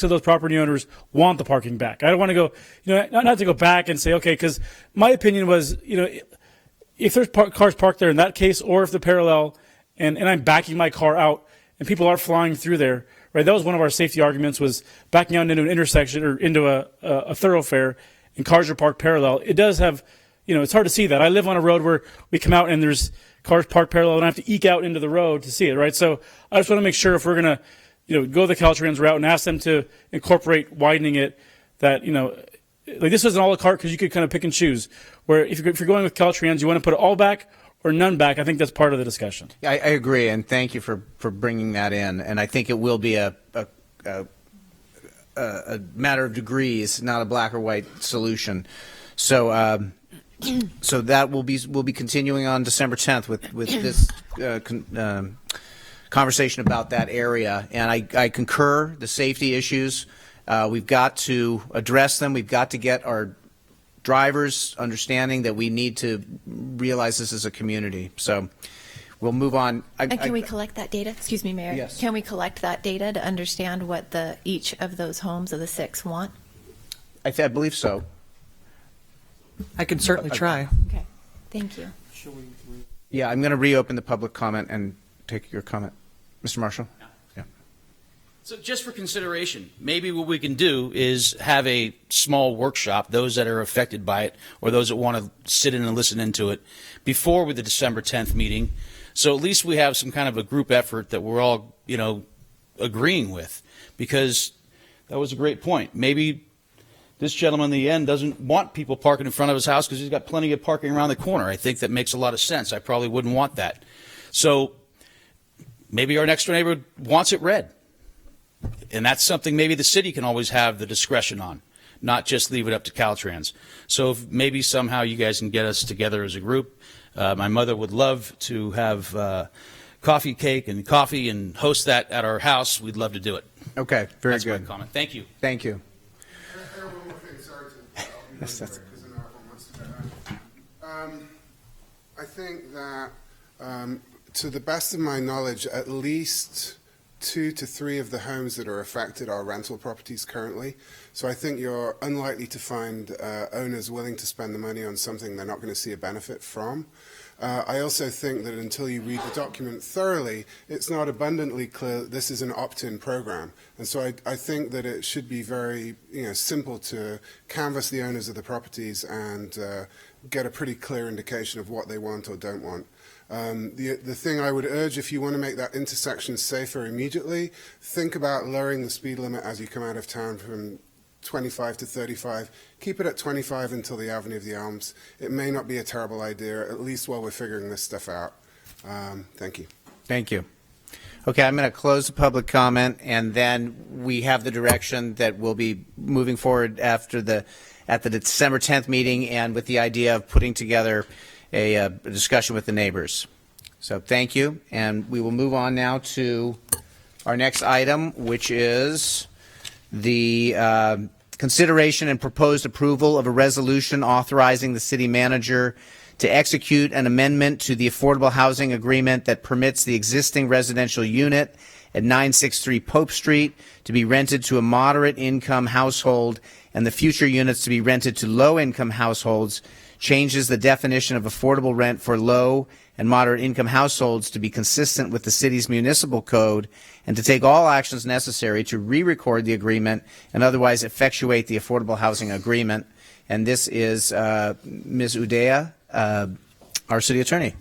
to those property owners want the parking back. I don't want to go, not to go back and say, okay, because my opinion was, if there's cars parked there in that case, or if the parallel and I'm backing my car out and people are flying through there, right? That was one of our safety arguments, was backing out into an intersection or into a thoroughfare and cars are parked parallel. It does have, it's hard to see that. I live on a road where we come out and there's cars parked parallel and I have to eke out into the road to see it, right? So I just want to make sure if we're going to, go the Caltrans route and ask them to incorporate widening it, that, like this isn't a la carte, because you could kind of pick and choose. Where if you're going with Caltrans, you want to put it all back or none back. I think that's part of the discussion. Yeah, I agree, and thank you for bringing that in. And I think it will be a matter of degrees, not a black or white solution. So so that will be continuing on December 10th with this conversation about that area. And I concur, the safety issues, we've got to address them. We've got to get our drivers understanding that we need to realize this as a community. So we'll move on. And can we collect that data? Excuse me, Mayor. Yes. Can we collect that data to understand what each of those homes of the 6 want? I believe so. I can certainly try. Okay. Thank you. Yeah, I'm going to reopen the public comment and take your comment. Mr. Marshall? Yeah. So just for consideration, maybe what we can do is have a small workshop, those that are affected by it or those that want to sit in and listen into it, before with the December 10th meeting. So at least we have some kind of a group effort that we're all, agreeing with, because that was a great point. Maybe this gentleman in the end doesn't want people parking in front of his house because he's got plenty of parking around the corner. I think that makes a lot of sense. I probably wouldn't want that. So maybe our next door neighbor wants it red. And that's something maybe the city can always have the discretion on, not just leave it up to Caltrans. So if maybe somehow you guys can get us together as a group. My mother would love to have coffee cake and coffee and host that at our house. We'd love to do it. Okay, very That's good. my comment. Thank you. Thank you. I think that, to the best of my knowledge, at least 2 to 3 of the homes that are affected are rental properties currently. So I think you're unlikely to find owners willing to spend the money on something they're not going to see a benefit from. I also think that until you read the document thoroughly, it's not abundantly clear that this is an opt-in program. And so I think that it should be very simple to canvass the owners of the properties and get a pretty clear indication of what they want or don't want. The thing I would urge, if you want to make that intersection safer immediately, think about lowering the speed limit as you come out of town from 25 to 35. Keep it at 25 until the Avenue of the Elms. It may not be a terrible idea, at least while we're figuring this stuff out. Thank you. Thank you. Okay, I'm going to close the public comment, and then we have the direction that we'll be moving forward at the December 10th meeting, and with the idea of putting together a discussion with the neighbors. So thank you, and we will move on now to our next item, which is the consideration and proposed approval of a resolution authorizing the city manager to execute an amendment to the affordable housing agreement that permits the existing residential unit at 963 Pope Street to be rented to a moderate income household and the future units to be rented to low income households, changes the definition of affordable rent for low and moderate income households to be consistent with the city's municipal code, and to take all actions necessary to re-record the agreement and otherwise effectuate the affordable housing agreement. And this is Ms. Udea, our city attorney.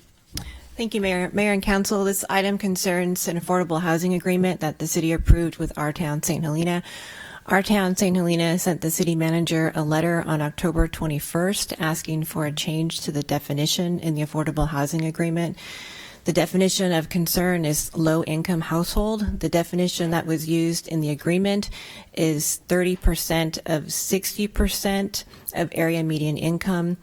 Thank you, Mayor. Mayor and Council, this item concerns an affordable housing agreement that the city approved with Our Town St. Helena. Our Town St. Helena sent the city manager a letter on October 21st asking for a change to the definition in the affordable housing agreement. The definition of concern is low-income household. The definition that was used in the agreement is 30% of 60% of area median income.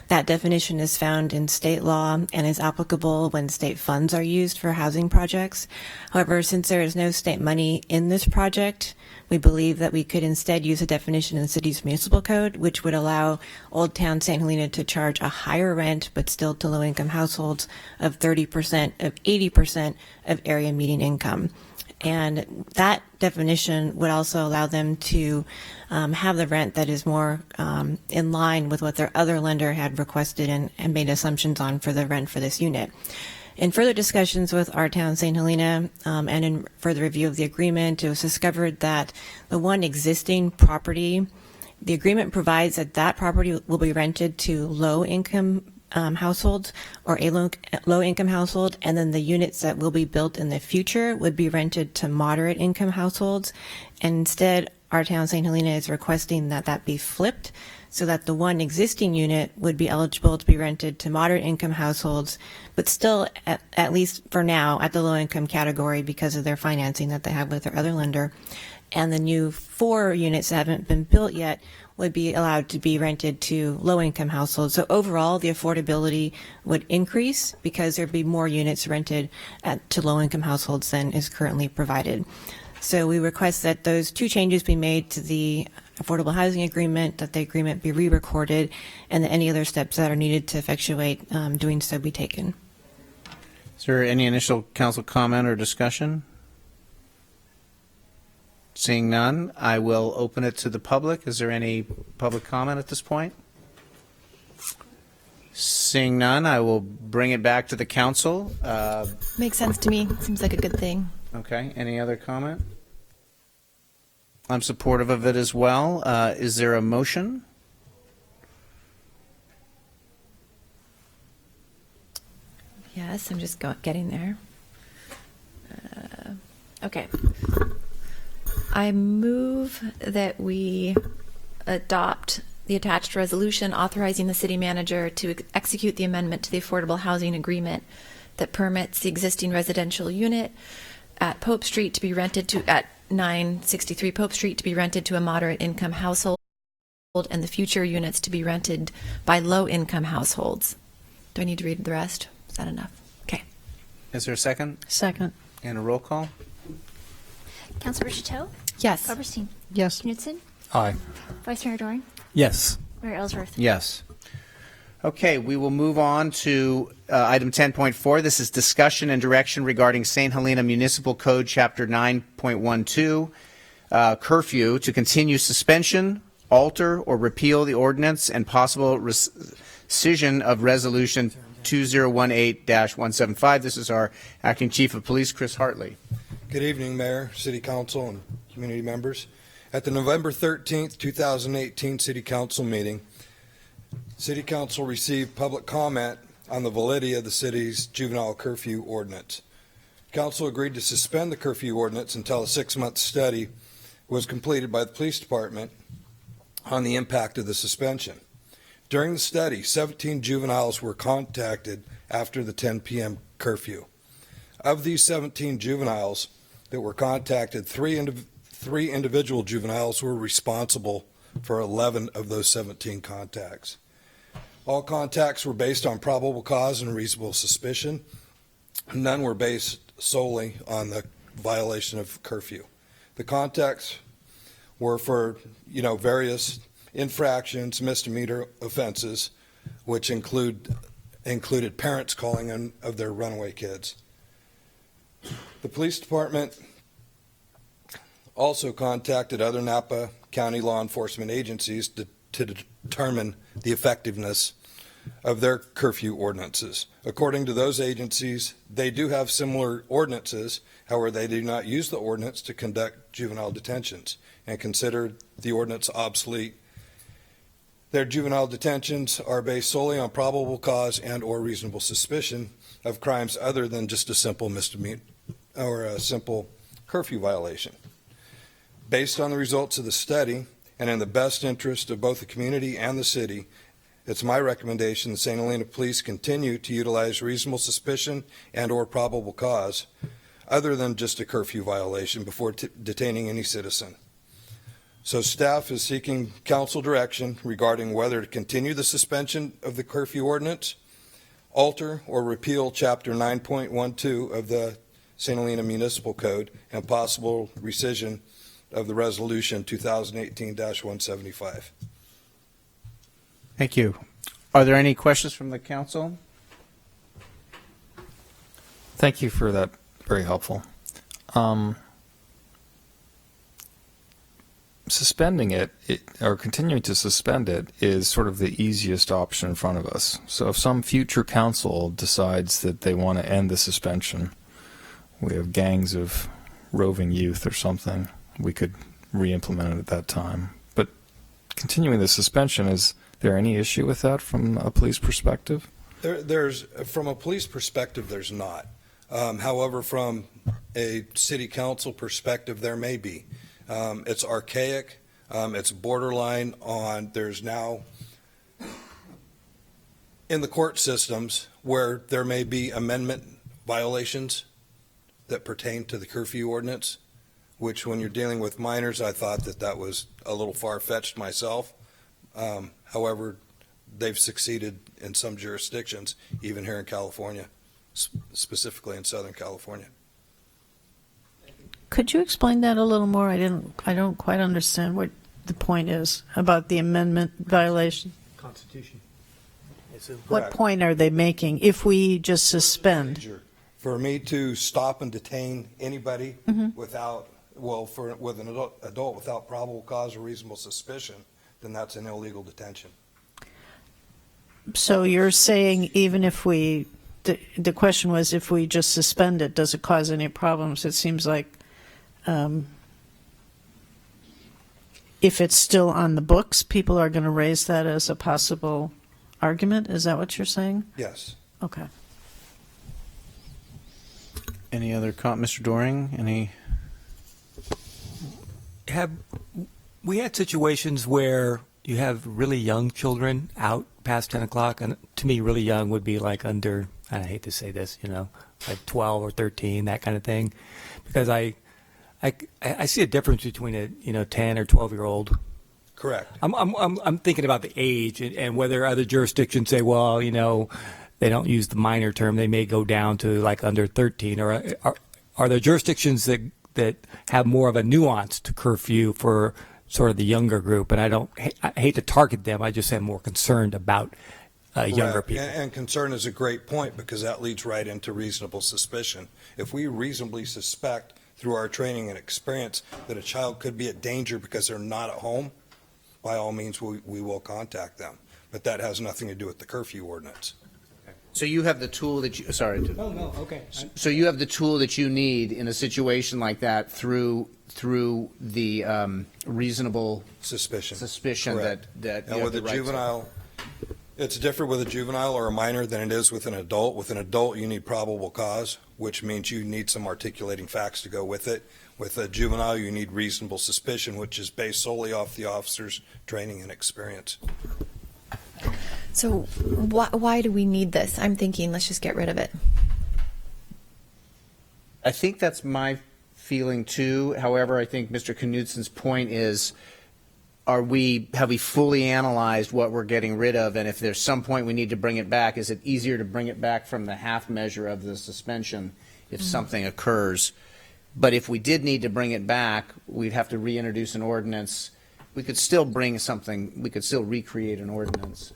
That definition is found in state law and is applicable when state funds are used for housing projects. However, since there is no state money in this project, we believe that we could instead use a definition in the city's municipal code, which would allow Old Town St. Helena to charge a higher rent, but still to low-income households, of 30% of 80% of area median income. And that definition would also allow them to have the rent that is more in line with what their other lender had requested and made assumptions on for the rent for this unit. In further discussions with our town, St. Helena, and in further review of the agreement, it was discovered that the one existing property, the agreement provides that that property will be rented to low-income households or a low-income household, and then the units that will be built in the future would be rented to moderate-income households. And instead, our town, St. Helena, is requesting that that be flipped so that the one existing unit would be eligible to be rented to moderate-income households, but still, at least for now, at the low-income category because of their financing that they have with their other lender. And the new 4 units that haven't been built yet would be allowed to be rented to low-income households. So overall, the affordability would increase because there'd be more units rented to low-income households than is currently provided. So we request that those 2 changes be made to the affordable housing agreement, that the agreement be re-recorded, and that any other steps that are needed to effectuate doing so be taken. Is there any initial council comment or discussion? Seeing none, I will open it to the public. Is there any public comment at this point? Seeing none, I will bring it back to the council. Makes sense to me. Seems like a good thing. Okay, any other comment? I'm supportive of it as well. Is there a motion? Yes, I'm just getting there. Okay. I move that we adopt the attached resolution authorizing the city manager to execute the amendment to the affordable housing agreement that permits the existing residential unit at Pope Street to be rented to, at 963 Pope Street, to be rented to a moderate income household, and the future units to be rented by low income households. Do I need to read the rest? Is that enough? Okay. Is there a second? Second. And a roll call? Councilor Chateau? Yes. Robertstein? Yes. Knudsen? Aye. Vice Mayor Doring? Yes. Mayor Ellsworth? Yes. Okay, we will move on to item 10.4. This is discussion and direction regarding St. Helena Municipal Code, Chapter 9.12, curfew, to continue suspension, alter, or repeal the ordinance, and possible rescission of Resolution 2018-175. This is our Acting Chief of Police, Chris Hartley. Good evening, Mayor, City Council, and community members. At the November 13th, 2018 City Council meeting, City Council received public comment on the validity of the city's juvenile curfew ordinance. Council agreed to suspend the curfew ordinance until a 6-month study was completed by the police department on the impact of the suspension. During the study, 17 juveniles were contacted after the 10 p.m. curfew. Of these 17 juveniles that were contacted, three individual juveniles were responsible for 11 of those 17 contacts. All contacts were based on probable cause and reasonable suspicion. None were based solely on the violation of curfew. The contacts were for, various infractions, misdemeanor offenses, which included parents calling in of their runaway kids. The police department also contacted other Napa County law enforcement agencies to determine the effectiveness of their curfew ordinances. According to those agencies, they do have similar ordinances. However, they do not use the ordinance to conduct juvenile detentions and consider the ordinance obsolete. Their juvenile detentions are based solely on probable cause and or reasonable suspicion of crimes other than just a simple misdemeanor or a simple curfew violation. Based on the results of the study and in the best interest of both the community and the city, it's my recommendation that St. Helena Police continue to utilize reasonable suspicion and or probable cause other than just a curfew violation before detaining any citizen. So staff is seeking council direction regarding whether to continue the suspension of the curfew ordinance, alter or repeal Chapter 9.12 of the St. Helena Municipal Code, and possible rescission of the Resolution 2018-175. Thank you. Are there any questions from the council? Thank you for that. Very helpful. suspending it, or continuing to suspend it, is sort of the easiest option in front of us. So if some future council decides that they want to end the suspension, we have gangs of roving youth or something, we could re-implement it at that time. But continuing the suspension, is there any issue with that from a police perspective? From a police perspective, there's not. However, from a city council perspective, there may be. It's archaic. It's borderline on, there's now in the court systems where there may be amendment violations that pertain to the curfew ordinance, which when you're dealing with minors, I thought that was a little far-fetched myself. However, they've succeeded in some jurisdictions, even here in California, specifically in Southern California. Could you explain that a little more? I don't quite understand what the point is about the amendment violation. Constitution. What point are they making if we just suspend? For me to stop and detain anybody without, with an adult without probable cause or reasonable suspicion, then that's an illegal detention. So you're saying even if the question was if we just suspend it, does it cause any problems? It seems like if it's still on the books, people are going to raise that as a possible argument. Is that what you're saying? Yes. Okay. Any other Mr. Doring? Any? Have we had situations where you have really young children out past 10 o'clock? And to me, really young would be like under, I hate to say this, like 12 or 13, that kind of thing. Because I see a difference between a 10 or 12-year-old. Correct. I'm thinking about the age and whether other jurisdictions say, well, they don't use the minor term. They may go down to like under 13. Or are there jurisdictions that have more of a nuance to curfew for sort of the younger group? And I hate to target them. I just am more concerned about younger people. And concern is a great point because that leads right into reasonable suspicion. If we reasonably suspect through our training and experience that a child could be at danger because they're not at home, by all means, we will contact them. But that has nothing to do with the curfew ordinance. So you have the tool that you, sorry. No, okay. So you have the tool that you need in a situation like that through the reasonable suspicion that and with a juvenile, it's different with a juvenile or a minor than it is with an adult. With an adult, you need probable cause, which means you need some articulating facts to go with it. With a juvenile, you need reasonable suspicion, which is based solely off the officer's training and experience. So why do we need this? I'm thinking let's just get rid of it. I think that's my feeling too. However, I think Mr. Knudsen's point is, have we fully analyzed what we're getting rid of? And if there's some point we need to bring it back, is it easier to bring it back from the half measure of the suspension if something occurs? But if we did need to bring it back, we'd have to reintroduce an ordinance. We could still recreate an ordinance.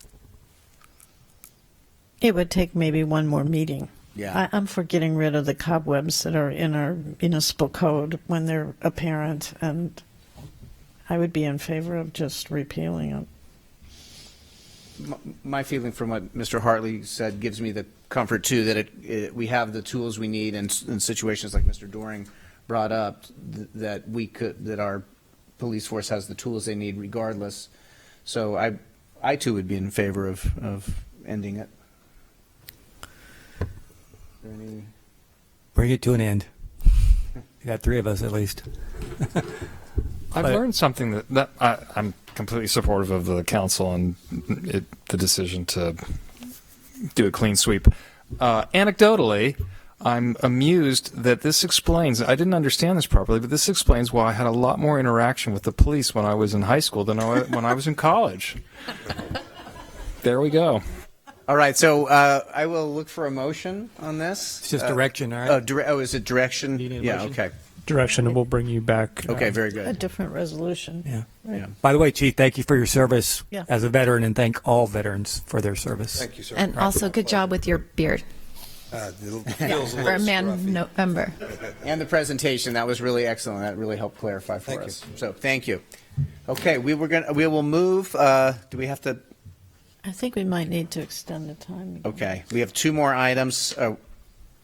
It would take maybe one more meeting. Yeah. I'm for getting rid of the cobwebs that are in our municipal code when they're apparent, and I would be in favor of just repealing it. My feeling from what Mr. Hartley said gives me the comfort too that we have the tools we need in situations like Mr. Doring brought up, that our police force has the tools they need regardless. So I too would be in favor of ending it. Bring it to an end. You got three of us at least. I've learned something that I'm completely supportive of the council and the decision to do a clean sweep. Anecdotally, I'm amused that this explains, I didn't understand this properly, but this explains why I had a lot more interaction with the police when I was in high school than when I was in college. There we go. All right, so I will look for a motion on this. It's just direction, all right? Is it direction? Yeah, okay. Direction, and we'll bring you back. Okay, very good. A different resolution. Yeah. Right. Yeah. By the way, Chief, thank you for your service Yeah. as a veteran, and thank all veterans for their service. Thank you, sir. And also good job with your beard. It feels a For a little man scruffy. November. And the presentation, that was really excellent. That really helped clarify for us. So thank you. Okay, we will move. Do we have to? I think we might need to extend the time. Again. Okay, we have two more items.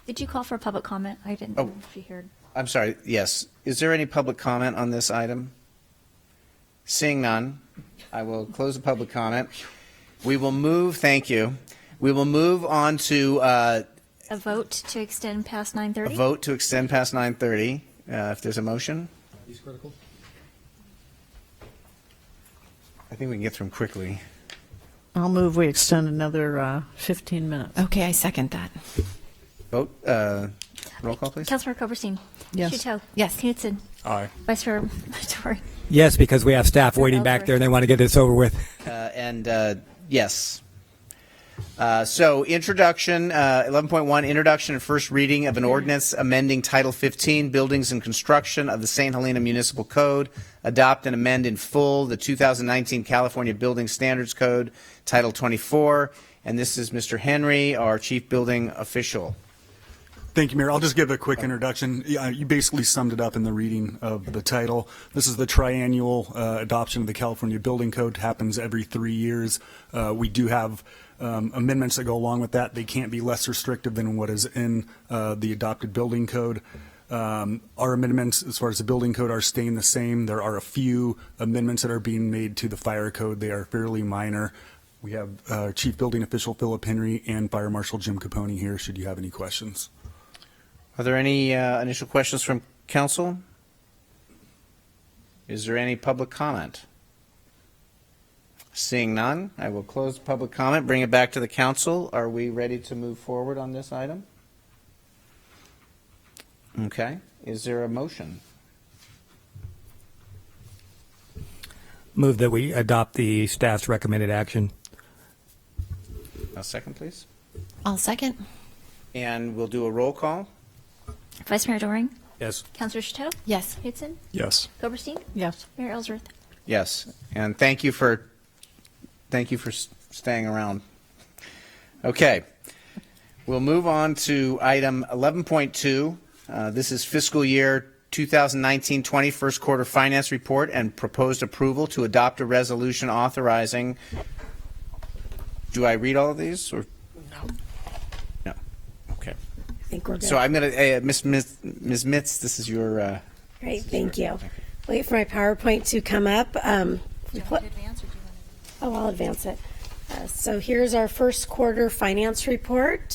Did you call for public comment? I didn't know if you heard. I'm sorry. Yes. Is there any public comment on this item? Seeing none, I will close the public comment. We will move. Thank you. We will move on to A vote to extend past 9:30? a vote to extend past 9:30. If there's a motion. These critical? I think we can get through them quickly. I'll move we extend another 15 minutes. Okay, I second that. Vote. Roll call, please. Councilmember Koberstein? Yes. Shuto? Yes. Knudsen? Aye. Vice Chair Torrey? Yes, because we have staff waiting back there and they want to get this over with. Yes. So introduction, 11.1, introduction and first reading of an ordinance amending Title 15, Buildings and Construction of the St. Helena Municipal Code, adopt and amend in full the 2019 California Building Standards Code, Title 24. And this is Mr. Henry, our Chief Building Official. Thank you, Mayor. I'll just give a quick introduction. You basically summed it up in the reading of the title. This is the triennial adoption of the California Building Code. It happens every 3 years. We do have amendments that go along with that. They can't be less restrictive than what is in the adopted building code. Our amendments as far as the building code are staying the same. There are a few amendments that are being made to the fire code. They are fairly minor. We have Chief Building Official Philip Henry and Fire Marshal Jim Capone here should you have any questions. Are there any initial questions from council? Is there any public comment? Seeing none, I will close public comment, bring it back to the council. Are we ready to move forward on this item? Okay. Is there a motion? Move that we adopt the staff's recommended action. A second, please. I'll second. And we'll do a roll call. Vice Mayor Doring? Yes. Councilor Shuto? Yes. Knudsen? Yes. Koberstein? Yes. Mayor Ellsworth? Yes. And thank you for staying around. Okay. We'll move on to item 11.2. This is fiscal year 2019-20 first quarter finance report and proposed approval to adopt a resolution authorizing. Do I read all of these or no? Okay. I think we're good. So I'm going to Ms. Mitz, this is your. Great, thank you. Wait for my PowerPoint to come up. I'll advance it. So here's our first quarter finance report.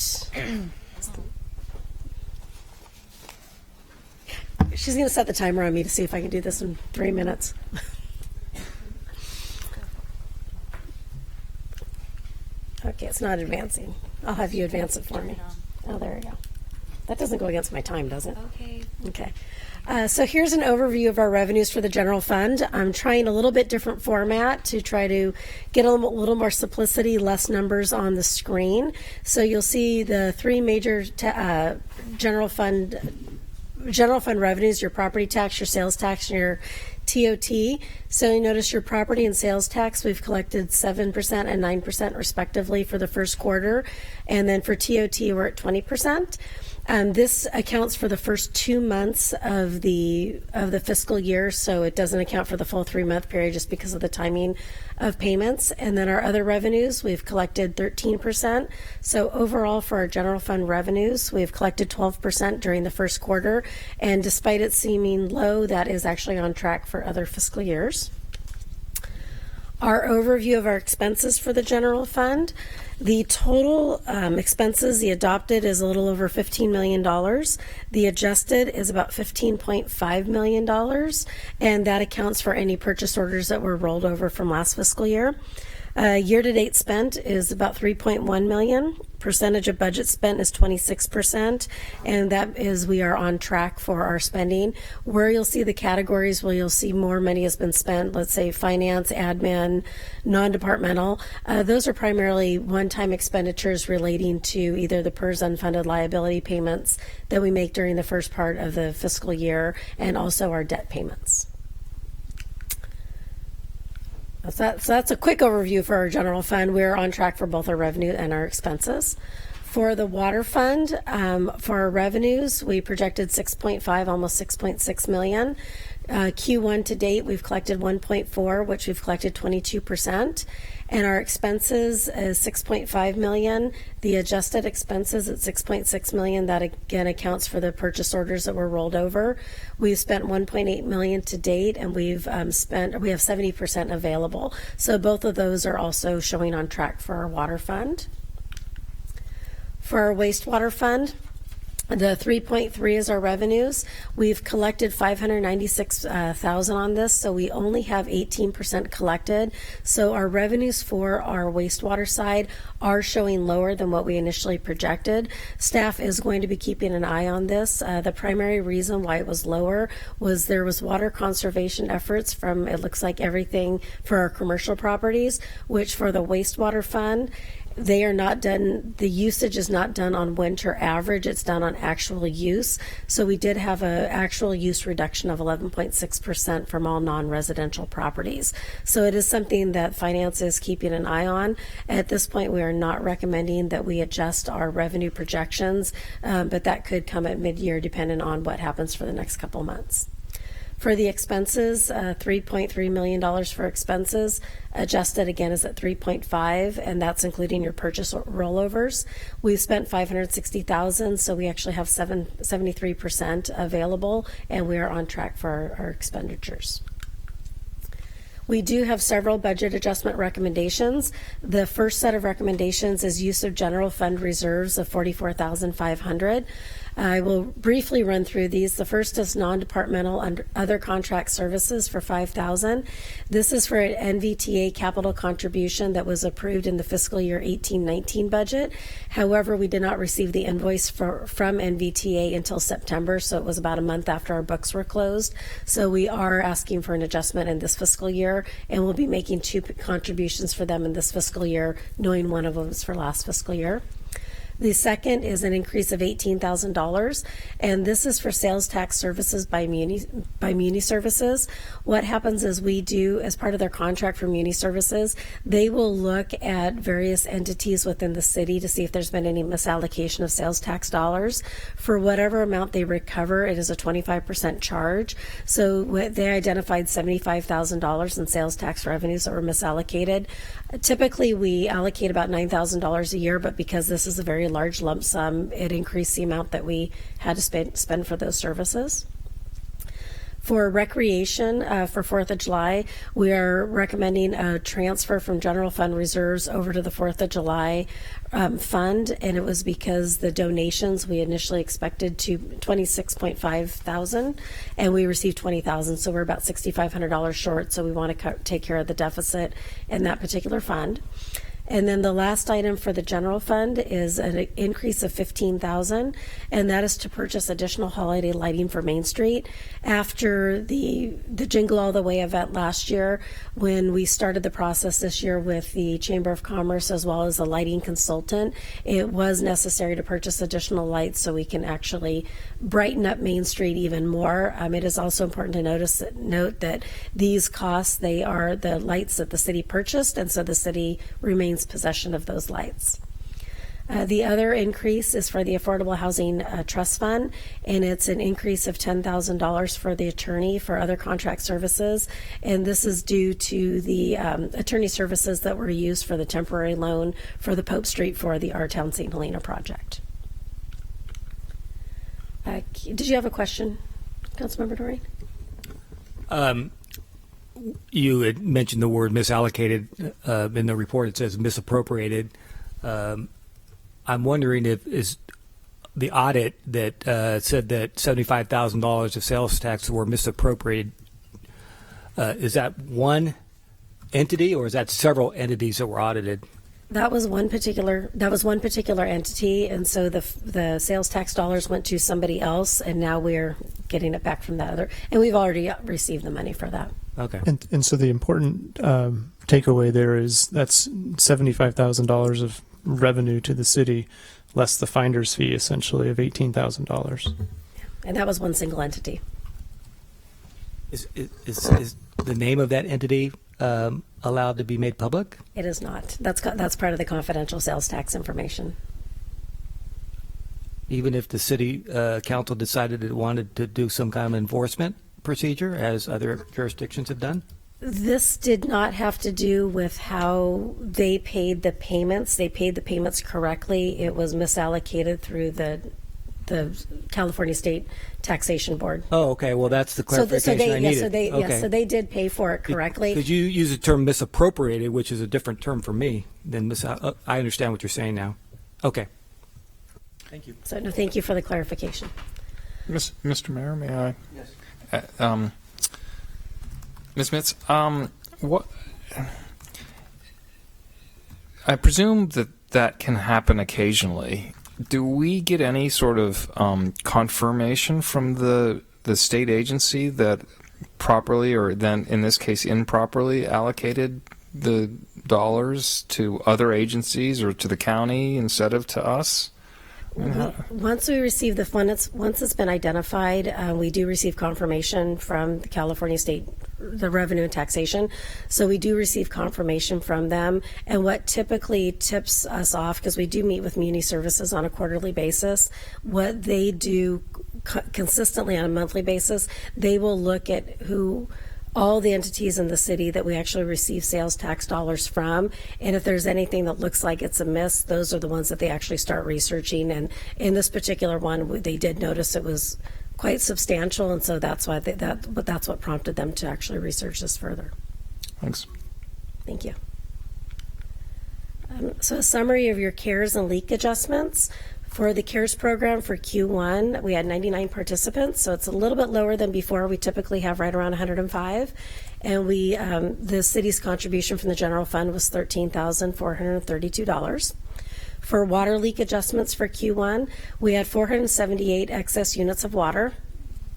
She's going to set the timer on me to see if I can do this in 3 minutes. Okay, it's not advancing. I'll have you advance it for me. Oh, there we go. That doesn't go against my time, does it? Okay. Okay. So here's an overview of our revenues for the general fund. I'm trying a little bit different format to try to get a little more simplicity, less numbers on the screen. So you'll see the three major general fund revenues: your property tax, your sales tax, and your TOT. So you notice your property and sales tax, we've collected 7% and 9% respectively for the first quarter. And then for TOT, we're at 20%. This accounts for the first 2 months of the fiscal year, so it doesn't account for the full 3-month period just because of the timing of payments. And then our other revenues, we've collected 13%. So overall for our general fund revenues, we've collected 12% during the first quarter. And despite it seeming low, that is actually on track for other fiscal years. Our overview of our expenses for the general fund. The total expenses, the adopted is a little over $15 million. The adjusted is about $15.5 million, and that accounts for any purchase orders that were rolled over from last fiscal year. Year-to-date spent is about $3.1 million. Percentage of budget spent is 26%, and that is we are on track for our spending. Where you'll see the categories where you'll see more money has been spent, let's say finance, admin, non-departmental, those are primarily one-time expenditures relating to either the PERS unfunded liability payments that we make during the first part of the fiscal year and also our debt payments. So that's a quick overview for our general fund. We're on track for both our revenue and our expenses. For the water fund, for our revenues, we projected 6.5, almost 6.6 million. Q1 to date, we've collected 1.4, which we've collected 22%. And our expenses is 6.5 million. The adjusted expenses at 6.6 million. That again accounts for the purchase orders that were rolled over. We've spent 1.8 million to date, and we have 70% available. So both of those are also showing on track for our water fund. For our wastewater fund, the 3.3 is our revenues. We've collected 596,000 on this, so we only have 18% collected. So our revenues for our wastewater side are showing lower than what we initially projected. Staff is going to be keeping an eye on this. The primary reason why it was lower was there was water conservation efforts from, it looks like, everything for our commercial properties, which for the wastewater fund, they are not done, the usage is not done on winter average, it's done on actual use. So we did have an actual use reduction of 11.6% from all non-residential properties. So it is something that finance is keeping an eye on. At this point, we are not recommending that we adjust our revenue projections, but that could come at mid-year depending on what happens for the next couple months. For the expenses, $3.3 million for expenses. Adjusted again is at 3.5, and that's including your purchase rollovers. We've spent 560,000, so we actually have 73% available, and we are on track for our expenditures. We do have several budget adjustment recommendations. The first set of recommendations is use of general fund reserves of $44,500. I will briefly run through these. The first is non-departmental and other contract services for $5,000. This is for an NVTA capital contribution that was approved in the fiscal year 18-19 budget. However, we did not receive the invoice from NVTA until September, so it was about a month after our books were closed. So we are asking for an adjustment in this fiscal year, and we'll be making 2 contributions for them in this fiscal year, knowing one of them is for last fiscal year. The second is an increase of $18,000, and this is for sales tax services by Muni Services. What happens is we do, as part of their contract for Muni Services, they will look at various entities within the city to see if there's been any misallocation of sales tax dollars. For whatever amount they recover, it is a 25% charge. So they identified $75,000 in sales tax revenues that were misallocated. Typically, we allocate about $9,000 a year, but because this is a very large lump sum, it increased the amount that we had to spend for those services. For recreation, for 4th of July, we are recommending a transfer from general fund reserves over to the 4th of July fund, and it was because the donations we initially expected to $26,500, and we received $20,000, so we're about $6,500 short, so we want to take care of the deficit in that particular fund. And then the last item for the general fund is an increase of $15,000, and that is to purchase additional holiday lighting for Main Street. After the Jingle All the Way event last year, when we started the process this year with the Chamber of Commerce as well as a lighting consultant, it was necessary to purchase additional lights so we can actually brighten up Main Street even more. It is also important to note that these costs, they are the lights that the city purchased, and so the city remains possession of those lights. The other increase is for the Affordable Housing Trust Fund, and it's an increase of $10,000 for the attorney for other contract services, and this is due to the attorney services that were used for the temporary loan for the Pope Street for the Our Town St. Helena project. Did you have a question, Councilmember Doreen? You had mentioned the word misallocated in the report. It says misappropriated. I'm wondering if is the audit that said that $75,000 of sales tax were misappropriated. Is that one entity, or is that several entities that were audited? That was one particular entity, and so the sales tax dollars went to somebody else, and now we're getting it back from that other, and we've already received the money for that. Okay. And so the important takeaway there is that's $75,000 of revenue to the city, less the finder's fee, essentially, of $18,000. And that was one single entity. Is the name of that entity allowed to be made public? It is not. That's part of the confidential sales tax information. Even if the city council decided it wanted to do some kind of enforcement? procedure as other jurisdictions have done? This did not have to do with how they paid the payments. They paid the payments correctly. It was misallocated through the California State Taxation Board. Oh, okay. Well, that's the clarification I needed. So they did pay for it correctly. Because you use the term misappropriated, which is a different term for me than I understand what you're saying now. Okay. Thank you. So no, thank you for the clarification. Mr. Mayor, may I? Yes. Ms. Mitz, what? I presume that can happen occasionally. Do we get any sort of confirmation from the state agency that properly, or then in this case improperly, allocated the dollars to other agencies or to the county instead of to us? Once we receive the fund, once it's been identified, we do receive confirmation from the California State, the Revenue and Taxation. So we do receive confirmation from them. And what typically tips us off, because we do meet with Muni Services on a quarterly basis, what they do consistently on a monthly basis, they will look at all the entities in the city that we actually receive sales tax dollars from. And if there's anything that looks like it's amiss, those are the ones that they actually start researching. And in this particular one, they did notice it was quite substantial. And so that's why that's what prompted them to actually research this further. Thanks. Thank you. So a summary of your CARES and leak adjustments. For the CARES program for Q1, we had 99 participants, so it's a little bit lower than before. We typically have right around 105. And the city's contribution from the general fund was $13,432. For water leak adjustments for Q1, we had 478 excess units of water.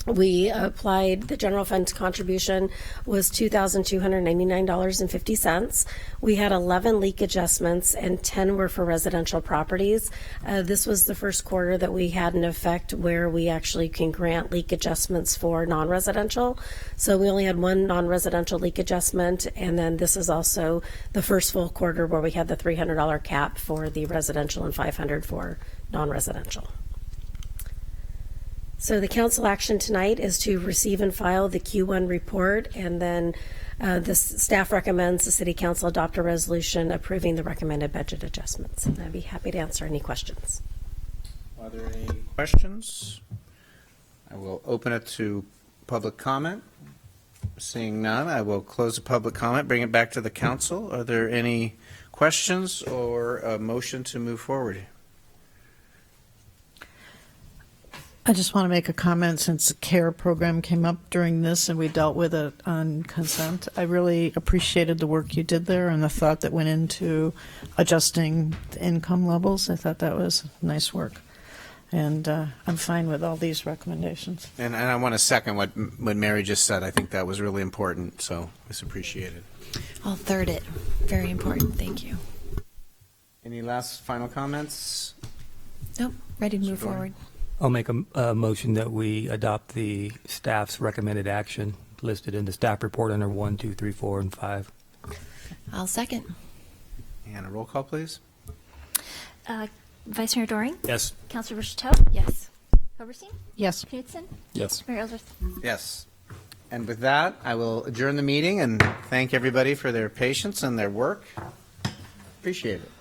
We applied, the general fund contribution was $2,299.50. We had 11 leak adjustments and 10 were for residential properties. This was the first quarter that we had an effect where we actually can grant leak adjustments for non-residential. So we only had one non-residential leak adjustment, and then this is also the first full quarter where we had the $300 cap for the residential and $500 for non-residential. So the council action tonight is to receive and file the Q1 report, and then the staff recommends the city council adopt a resolution approving the recommended budget adjustments. And I'd be happy to answer any questions. Are there any questions? I will open it to public comment. Seeing none, I will close the public comment, bring it back to the council. Are there any questions or a motion to move forward? I just want to make a comment since the CARE program came up during this and we dealt with it on consent. I really appreciated the work you did there and the thought that went into adjusting the income levels. I thought that was nice work. And I'm fine with all these recommendations. And I want to second what Mary just said. I think that was really important, so it's appreciated. I'll third it. Very important. Thank you. Any last final comments? Nope. Ready to move forward. I'll make a motion that we adopt the staff's recommended action listed in the staff report under 1, 2, 3, 4, and 5. I'll second. And a roll call, please. Vice Mayor Doring? Yes. Councilor Chateau? Yes. Silverstein? Yes. Knudsen? Yes. Mayor Ellsworth? Yes. And with that, I will adjourn the meeting and thank everybody for their patience and their work. Appreciate it.